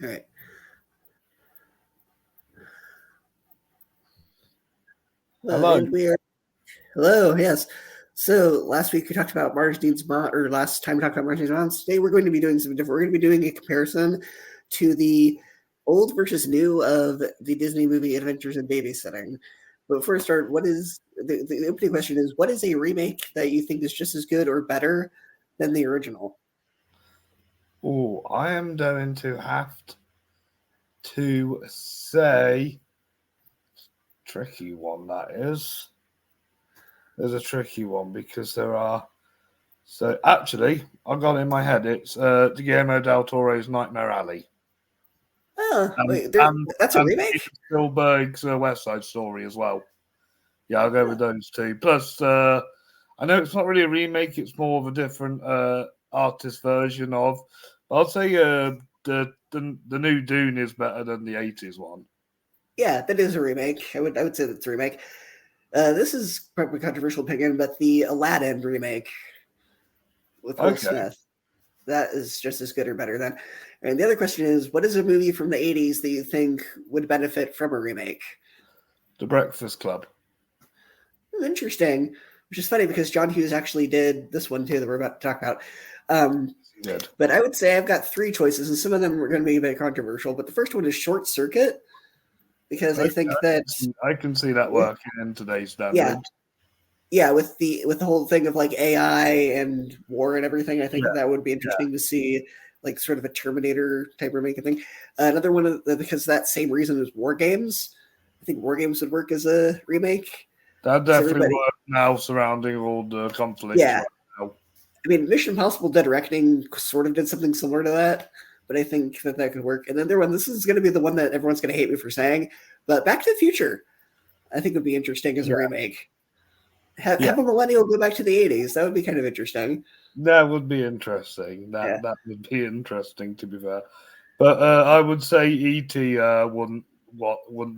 All right. Hello. And we are hello. Yes. So last week we talked about Marge Needs Mom, or last time we talked about Marge Needs Moms. Today we're going to be doing something different. We're going to be doing a comparison to the old versus new of the Disney movie Adventures in Babysitting. But before we start, what is the opening question is what is a remake that you think is just as good or better than the original? Oh, I am going to have to say, tricky one that is. There's a tricky one because there are. So actually, I got it in my head. It's Guillermo del Toro's Nightmare Alley, Oh, and wait, and that's a and remake? Steven Spielberg's West Side Story as well. Yeah, I'll go with those two. Plus, I know it's not really a remake; it's more of a different artist version of. But I'll say the new Dune is better than the '80s one. Yeah, that is a remake. I would say that's a remake. This is probably a controversial opinion, but the Aladdin remake with Will Okay, Smith, that is just as good or better than. And the other question is, what is a movie from the '80s that you think would benefit from a remake? The Breakfast Club. Interesting, which is funny because John Hughes actually did this one too that we're about to talk about. Um, Good. but I would say I've got three choices, and some of them are going to be a bit controversial. But the first one is Short Circuit because I Okay, think that I can see that working in today's yeah, standards. yeah, with the whole thing of like AI and war and everything, I think Yeah, that would be yeah, interesting to see, like sort of a Terminator type remake thing. Another one because that same reason is War Games. I think War Games would work as a remake that because definitely everybody, works now surrounding all the conflicts yeah. right now. I mean, Mission Impossible: Dead Reckoning sort of did something similar to that, but I think that that could work. And then there one, this is going to be the one that everyone's going to hate me for saying, but Back to the Future, I think would be interesting as a Yeah, remake. Have, yeah, have a millennial go back to the '80s. That would be kind of interesting. that would be interesting. Yeah. That would be interesting to be fair. But I would say ET wouldn't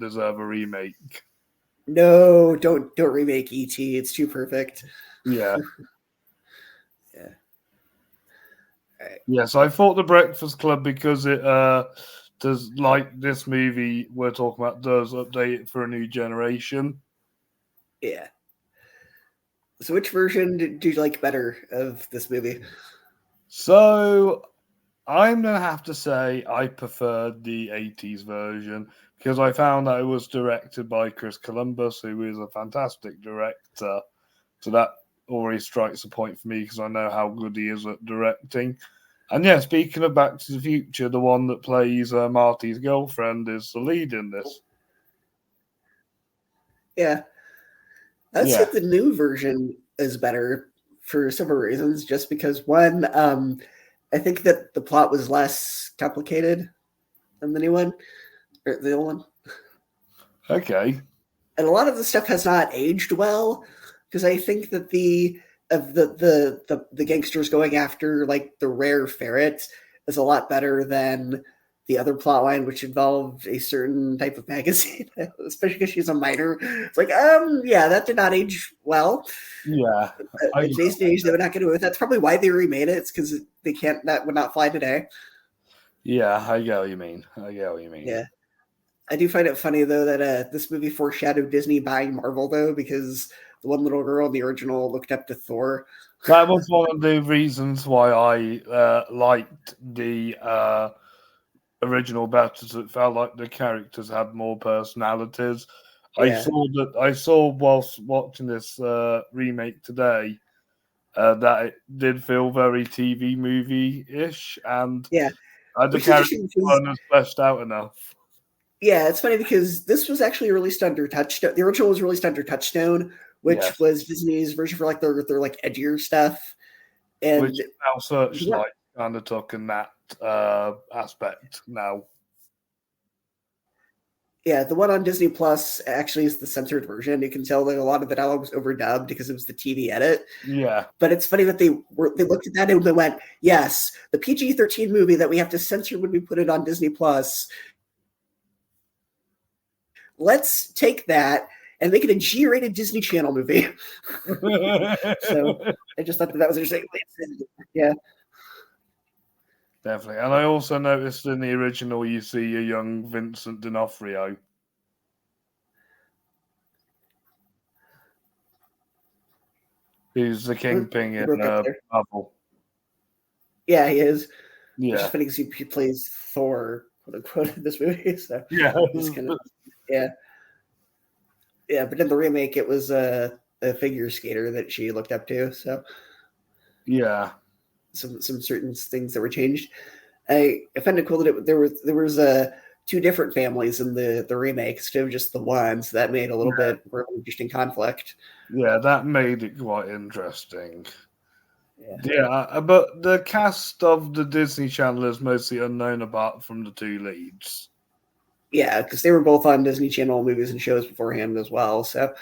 deserve a remake. No, don't remake ET. It's too perfect. Yeah. Yeah. All right. Yes, I thought the Breakfast Club because it does like this movie we're talking about does update it for a new generation. Yeah. So which version do you like better of this movie? So I'm gonna have to say I preferred the '80s version because I found that it was directed by Chris Columbus, who is a fantastic director. So that already strikes a point for me because I know how good he is at directing. And yeah, speaking of Back to the Future, the one that plays Marty's girlfriend is the lead in this. Yeah. I'd say Yeah, the new version is better for several reasons. Just because one, I think that the plot was less complicated than the new one or the old one, okay. and a lot of the stuff has not aged well. Because I think that the gangsters going after like the rare ferret is a lot better than the other plot line, which involved a certain type of magazine, especially because she's a minor. It's like, yeah, that did not age well. Yeah, I In today's age, they would not get away with that. That's probably why they remade it. It's because they can't. That would not fly today. yeah, I get what you mean. I get what you mean. Yeah, I do find it funny though that this movie foreshadowed Disney buying Marvel though, because the one little girl in the original looked up to Thor. That was one of the reasons why I liked the original better. It felt like the characters had more personalities. Yeah, I saw whilst watching this remake today that it did feel very TV movie ish, and yeah, the which is characters interesting because weren't as fleshed out enough. yeah, it's funny because this was actually released under Touchstone. The original was released under Touchstone, which Yes, was Disney's version for like their like edgier stuff. which And now Searchlight kind of took in that aspect now. yeah, the one on Disney Plus actually is the censored version. You can tell that a lot of the dialogue was overdubbed because it was the TV edit. Yeah, But it's funny that they looked at that and they went, "Yes, the PG-13 movie that we have to censor when we put it on Disney Plus. Let's take that and make it a G-rated Disney Channel movie." So I just thought that was interesting. Yeah, Definitely. And I also noticed in the original you see a young Vincent D'Onofrio. Who's the kingpin You in broke up there. Marvel. Yeah, he is. Which is Yeah. funny because he plays Thor, quote unquote, in this movie. So Yeah. it's kind of yeah. Yeah, but in the remake, it was a figure skater that she looked up to. So Yeah. some certain things that were changed. I found it cool that there was two different families in the remake instead of just the one. So that made a little bit more of an interesting conflict. Yeah, that made it quite interesting. Yeah, Yeah, but the cast of the Disney Channel is mostly unknown apart from the two leads. yeah, because they were both on Disney Channel movies and shows beforehand as well. So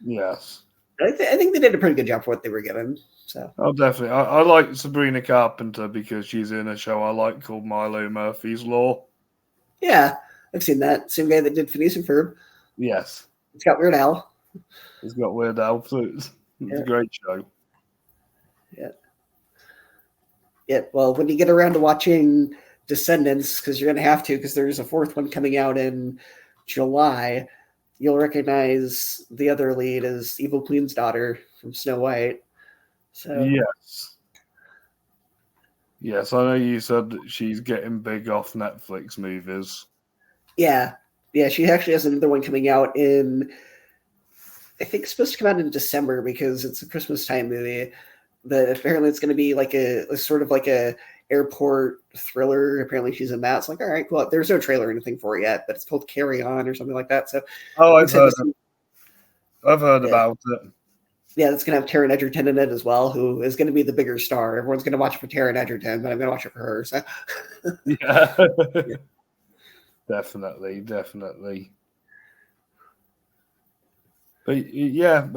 Yes. I think they did a pretty good job for what they were given. So Oh, definitely. I like Sabrina Carpenter because she's in a show I like called Milo Murphy's Law. yeah, I've seen that. Same guy that did Phineas and Ferb. Yes. It's got Weird Al. It's got Weird Al. So it's Yeah, a great show. yeah, yeah. Well, when you get around to watching Descendants, because you're going to have to, because there's a fourth one coming out in July, you'll recognize the other lead as Evil Queen's daughter from Snow White. So Yes. Yes, I know you said that she's getting big off Netflix movies. yeah, yeah, she actually has another one coming out in. I think it's supposed to come out in December because it's a Christmas time movie. But apparently, it's going to be like a sort of like a airport thriller. Apparently, she's in that. It's like, all right, cool. There's no trailer or anything for it yet, but it's called Carry On or something like that. So Oh, I'm excited to see. I've heard Yeah, about it. yeah, that's going to have Taron Egerton in it as well, who is going to be the bigger star. Everyone's going to watch it for Taron Egerton, but I'm going to watch it for her. So Yeah. yeah. Definitely. But yeah,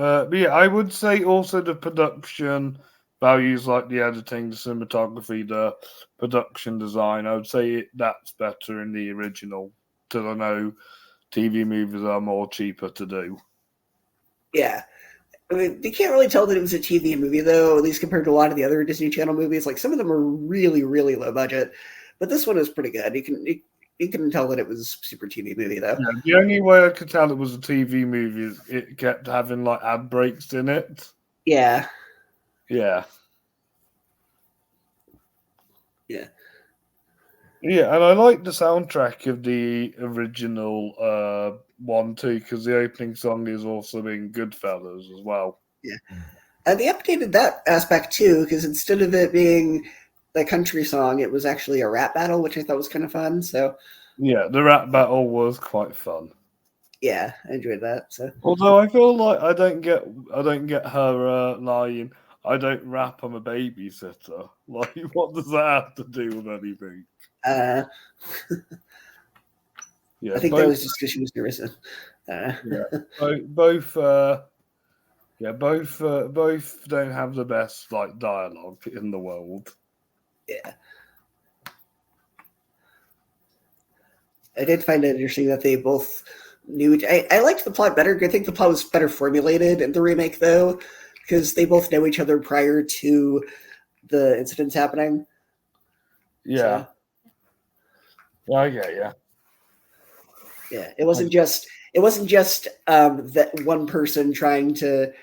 I would say also the production values like the editing, the cinematography, the production design. I would say that's better in the original because I know TV movies are more cheaper to do. Yeah. I mean, you can't really tell that it was a TV movie, though, at least compared to a lot of the other Disney Channel movies. Like, some of them are really, really low budget, but this one is pretty good. You can tell that it was a super TV movie, though. Yeah, the only way I could tell it was a TV movie is it kept having like ad breaks in it. Yeah. Yeah. Yeah. Yeah, and I like the soundtrack of the original one too, because the opening song is also in Goodfellas as well. Yeah. And they updated that aspect, too, because instead of it being a country song, it was actually a rap battle, which I thought was kind of fun. So, Yeah, the rap battle was quite fun. yeah, I enjoyed that. So, Although I feel like I don't get her lying. I don't rap. I'm a babysitter. Like, what does that have to do with anything? uh, Yeah, I think that was just because she was nervous. yeah, both. Both don't have the best like dialogue in the world. Yeah. I did find it interesting that they both knew. I liked the plot better. I think the plot was better formulated in the remake, though, because they both know each other prior to the incidents happening. Yeah. So, Okay, yeah. yeah, it wasn't just that one person trying to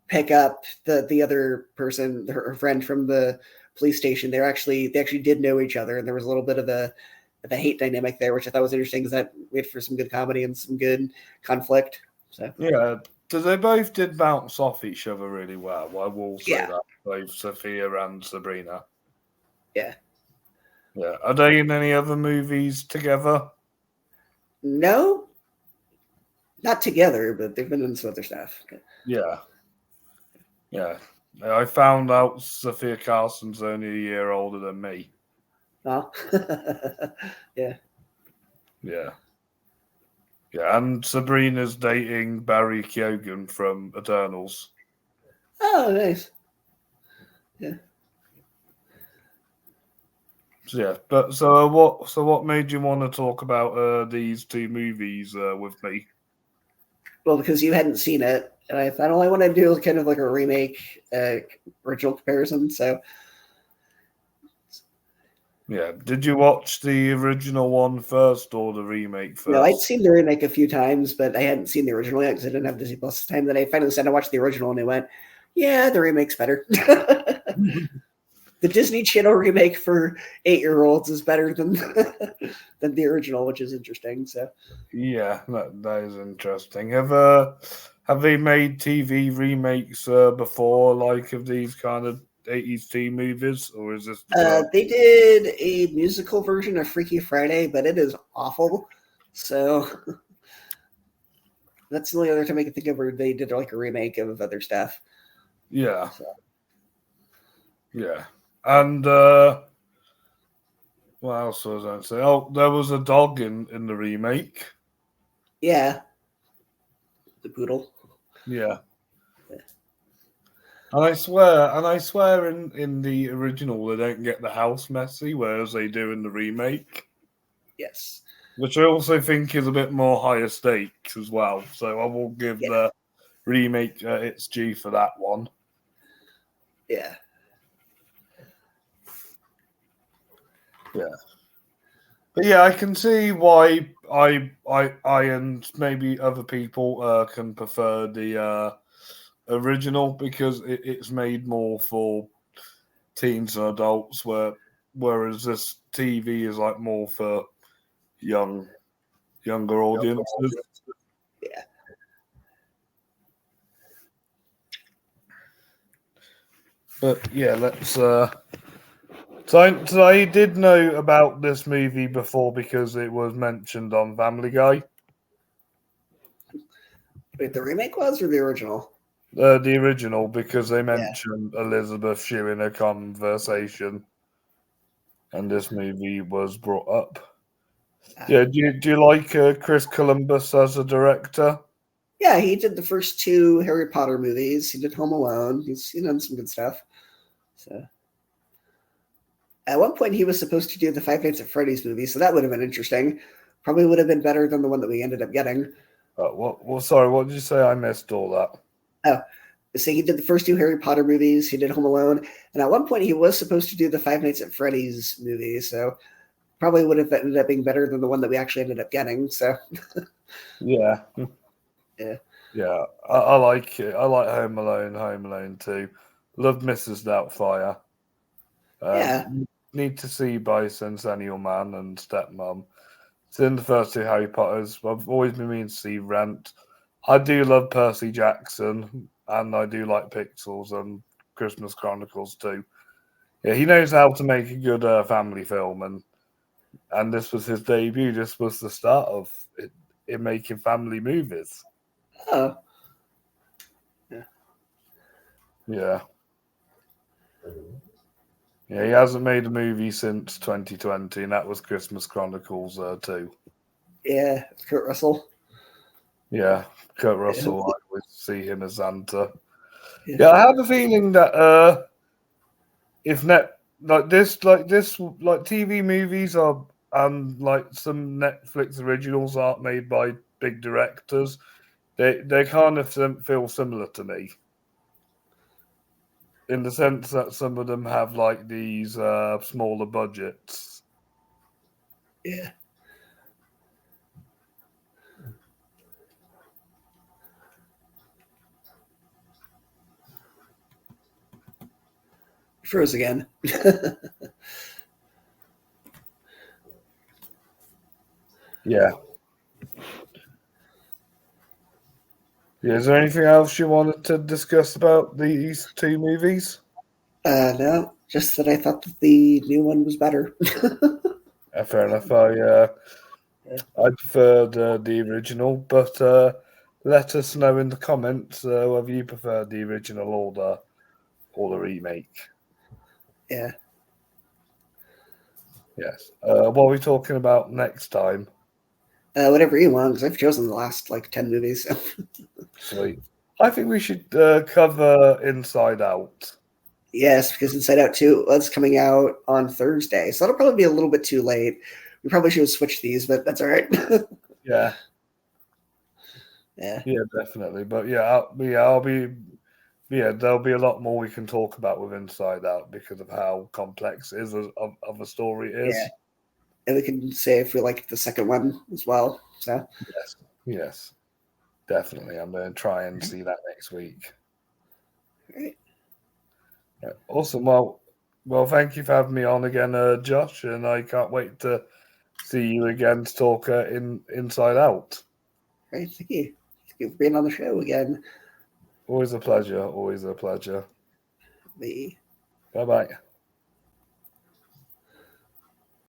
pick up the other person, her friend from the police station. They actually did know each other, and there was a little bit of a hate dynamic there, which I thought was interesting because that made for some good comedy and some good conflict. So Yeah, because they both did bounce off each other really well. I will say yeah, that, both Sophia and Sabrina. yeah. Yeah. Are they in any other movies together? No, not together, but they've been in some other stuff. Yeah. Yeah. I found out Sophia Carlson's only a year older than me. Oh, yeah. Yeah. Yeah. And Sabrina's dating Barry Keoghan from Eternals. Oh, nice. Yeah. So, yeah. But so what made you want to talk about these two movies with me? Well, because you hadn't seen it, and I thought all I want to do is kind of like a remake, original comparison. So Yeah. Did you watch the original one first or the remake No, I'd first? seen the remake a few times, but I hadn't seen the original yet because I didn't have Disney Plus at the time. Then I finally decided to watch the original, and I went, "Yeah, the remake's better." The Disney Channel remake for 8-year-olds is better than than the original, which is interesting. So Yeah, that is interesting. Have they made TV remakes before, like of these kind of 80s teen movies, or is this the first? they did a musical version of Freaky Friday, but it is awful. So that's the only other time I can think of where they did like a remake of other stuff. Yeah, So, yeah. And what else was I going to say? Oh, there was a dog in the remake. yeah, the poodle. Yeah. And I swear in the original they don't get the house messy, whereas they do in the remake. Yes. Which I also think is a bit more higher stakes as well. So I will give Yeah. the remake its due for that one. Yeah. Yeah. But yeah, I can see why I and maybe other people can prefer the original because it's made more for teens and adults, whereas this TV is like more for younger audiences. Yeah. But yeah, let's. So I did know about this movie before because it was mentioned on Family Guy. Wait, the remake was or the original? The original, because they Yeah. mentioned Elizabeth Shue in a conversation, and this movie was brought up. Uh, Yeah, do you like Chris Columbus as a director? yeah, he did the first 2 Harry Potter movies. He did Home Alone. He's done some good stuff. So at one point he was supposed to do the Five Nights at Freddy's movie, so that would have been interesting. Probably would have been better than the one that we ended up getting. Sorry, what did you say? I missed all that. Oh, so he did the first 2 Harry Potter movies. He did Home Alone, and at one point he was supposed to do the Five Nights at Freddy's movie. So probably would have ended up being better than the one that we actually ended up getting. So Yeah, yeah, yeah, I like it. I like Home Alone 2. Love Mrs. Doubtfire. yeah, Need to see Bicentennial Man and Stepmom. It's in the first 2 Harry Potters. I've always been meaning to see Rent. I do love Percy Jackson, and I do like Pixels and Christmas Chronicles too. Yeah, he knows how to make a good family film, and this was his debut. This was the start of it in making family movies. oh, yeah, Yeah. Yeah, he hasn't made a movie since 2020, and that was Christmas Chronicles 2. yeah. Kurt Russell. Yeah, Kurt Yeah, Russell, I always see him as Santa. yeah, Yeah, I have a feeling that if net like TV movies are and like some Netflix originals aren't made by big directors, they kind of feel similar to me in the sense that some of them have like these smaller budgets. yeah. Froze again. Yeah. Yeah, is there anything else you wanted to discuss about these 2 movies? No, just that I thought that the new one was better. Fair enough. Yeah. I preferred the original, but let us know in the comments whether you prefer the original or the remake. Yeah. Yes. What are we talking about next time? Whatever you want, because I've chosen the last like 10 movies. So. Sweet. I think we should cover Inside Out. Yes, because Inside Out 2 is coming out on Thursday. So that'll probably be a little bit too late. We probably should have switched these, but that's all right. Yeah. Yeah. Yeah, definitely. But yeah, I'll be Yeah, there'll be a lot more we can talk about with Inside Out because of how complex it is of a story it Yeah. is. And we can say if we like the second one as well. So Yes, definitely. I'm going to try and see that next week. right. Right. Awesome. Well, thank you for having me on again, Josh, and I can't wait to see you again to talk Inside Out. Right. Thank you. Thank you for being on the show again. Always a pleasure. Always a pleasure. The Bye bye.